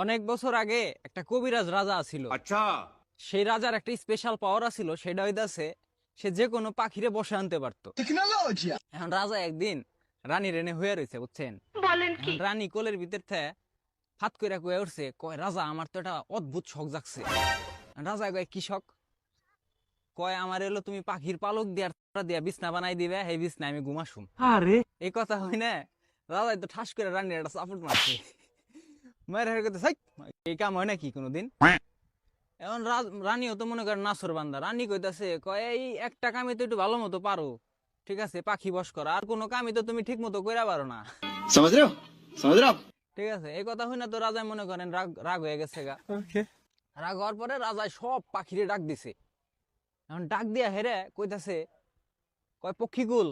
অনেক বছর আগে একটা কবিরাজ রাজা ছিল। अच्छा। সেই রাজার একটা স্পেশাল পাওয়ার ছিল, সেটা হইতাছে সে যে কোনো পাখিরে বসে আনতে পারতো। টেকনোলজি। এখন রাজা একদিন রানী রেনে হয়ে রয়েছে, বুঝছেন? এখন রানী কোলের ভিতর থেকে ফাত কইরা কয়ে উঠছে, কয় রাজা আমার তো একটা অদ্ভুত শখ জাগছে। রাজা কয় কি শখ? কয় আমার এলো তুমি পাখির পালক দিয়া দিয়া বিছনা বানাই দিবে, এই বিছনা আমি ঘুমাসুম। আরে এই কথা হয় না, রাজা তো ঠাস করে রানীর একটা চাপট মারছে। মায়ের হের কথা, এই কাম হয় নাকি কোনোদিন? এখন রানীও তো মনে করেন নাসর বান্দা। রানী কইতাছে, কয় এই একটা কামে তো একটু ভালো মতো পারো, ঠিক আছে, পাখি বস করা, আর কোনো কামই তো তুমি ঠিক মতো কইরা পারো না। समझ रहे हो? समझ रहे हो आप? ঠিক আছে, এই কথা হই না তো রাজায় মনে করেন রাগ রাগ হয়ে গেছে গা। রাগ হওয়ার পরে রাজায় সব পাখিরে ডাক দিছে। এখন ডাক দিয়া হেরে কইতাছে, কয় পক্ষীকুল,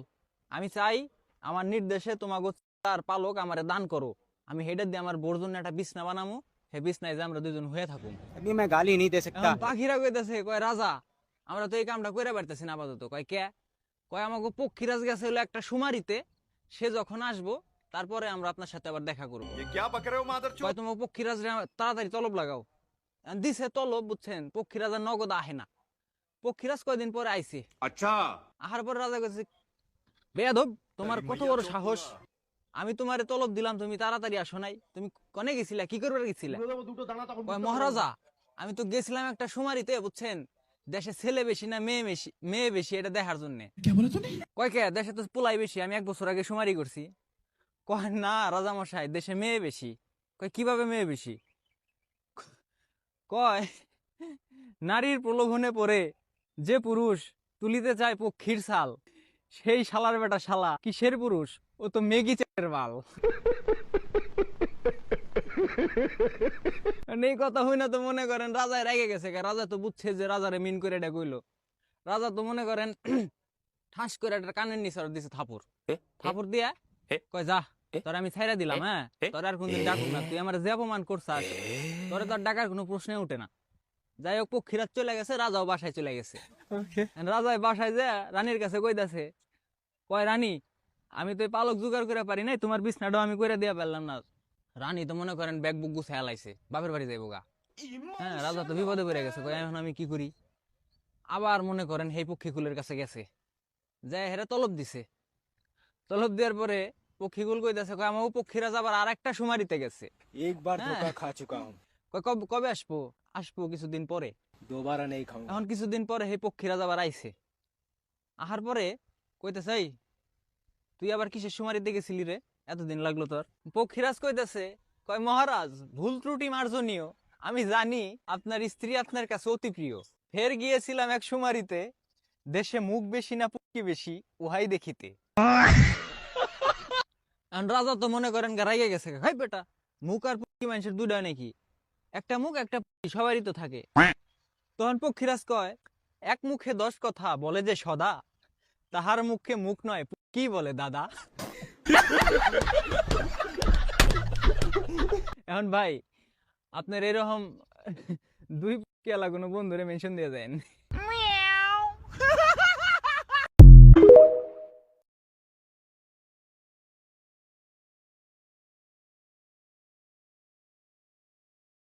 আমি চাই আমার নির্দেশে তোমাকে তার পালক আমারে দান করো, আমি হেডে দিয়ে আমার বোর জন্য একটা বিছনা বানামু, হে বিছনায় যে আমরা দুজন হয়ে থাকুম। अभी मैं गाली नहीं दे सकता। এখন পাখিরা কইতাছে, কয় রাজা আমরা তো এই কামটা কইরা পারতেছি না আপাতত। কয় কে? কয় আমাকে পক্ষীরাজ গেছে হলো একটা সুমারিতে, সে যখন আসবো তারপরে আমরা আপনার সাথে আবার দেখা করবো। ये क्या बक रहे हो मादरचोद? কয় তোমাকে পক্ষীরাজ তাড়াতাড়ি তলব লাগাও। দিছে তলব, বুঝছেন, পক্ষীরাজ আর নগদ আহে না। পক্ষীরাজ কয়দিন পরে আইছে। अच्छा। আহার পর রাজা কইছে, বেয়াদব, তোমার কত বড় সাহস, আমি তোমারে তলব দিলাম, তুমি তাড়াতাড়ি আসো নাই, তুমি কনে গেছিলা, কি করবার গেছিলা? কয় মহারাজা আমি তো গেছিলাম একটা সুমারিতে, বুঝছেন, দেশে ছেলে বেশি না মেয়ে বেশি এটা দেখার জন্য। কয় কে দেশে তো পোলাই বেশি, আমি 1 বছর আগে সুমারি করছি। কয় না রাজা মশাই, দেশে মেয়ে বেশি। কয় কিভাবে মেয়ে বেশি? কয় নারীর প্রলোভনে পড়ে যে পুরুষ তুলিতে চায় পক্ষীর ছাল, সেই শালার বেটা শালা কিসের পুরুষ, ও তো মেগি চায়ের মাল। এই কথা হই না তো মনে করেন রাজায় রেগে গেছে। রাজা তো বুঝছে যে রাজারে মিন করে এটা কইলো। রাজা তো মনে করেন ঠাস করে একটা কানের নিচে দিছে থাপুর। থাপুর দিয়া কয় যা, তোর আমি ছাইরা দিলাম, হ্যাঁ তোর আর কোনদিন ডাকুম না, তুই আমার যে অপমান করছাস তোরে তো আর ডাকার কোনো প্রশ্নই উঠে না। যাই হোক, পক্ষীরাজ চলে গেছে, রাজাও বাসায় চলে গেছে। রাজায় বাসায় যে রানীর কাছে কইতাছে, কয় রানী আমি তো এই পালক জোগাড় করে পারি নাই, তোমার বিছনাটাও আমি কইরা দিয়া পারলাম না। রানী তো মনে করেন ব্যাগ বুক গুছায় আলাইছে, বাপের বাড়ি যাইবো গা। হ্যাঁ, রাজা তো বিপদে পড়ে গেছে, কয় এখন আমি কি করি? আবার মনে করেন সেই পক্ষীকুলের কাছে গেছে, যাই হেরে তলব দিছে। তলব দেওয়ার পরে পক্ষীকুল কইতাছে, কয় আমাকে পক্ষীরাজ আবার আর একটা সুমারিতে গেছে। एक बार हाँ। धोखा खा चुका हूँ, কয় কবে আসবো? আসবো কিছুদিন পরে। दोबारा नहीं खाऊंगा। এখন কিছুদিন পরে সেই পক্ষীরাজ আবার আইছে। আহার পরে কইতেছে, এই তুই আবার কিসের সুমারিতে গেছিলি রে, এতদিন লাগলো তোর? পক্ষীরাজ কইতেছে, কয় মহারাজ ভুল ত্রুটি মার্জনীয়, আমি জানি আপনার স্ত্রী আপনার কাছে অতি প্রিয়, ফের গিয়েছিলাম এক সুমারিতে, দেশে মুখ বেশি না পক্ষী বেশি উহাই দেখিতে। আর রাজা তো মনে করেন রাইগে গেছে, হাই বেটা, মুখ আর পক্ষী মানুষের দুইটা নাকি? একটা মুখ একটা পক্ষী সবারই তো থাকে। তখন পক্ষীরাজ কয়, এক মুখে 10 কথা বলে যে সদা, তাহার মুখে মুখ নয় কি বলে দাদা। এখন ভাই আপনার এরকম দুই কেলা কোনো বন্ধুরে মেনশন দিয়ে দেন।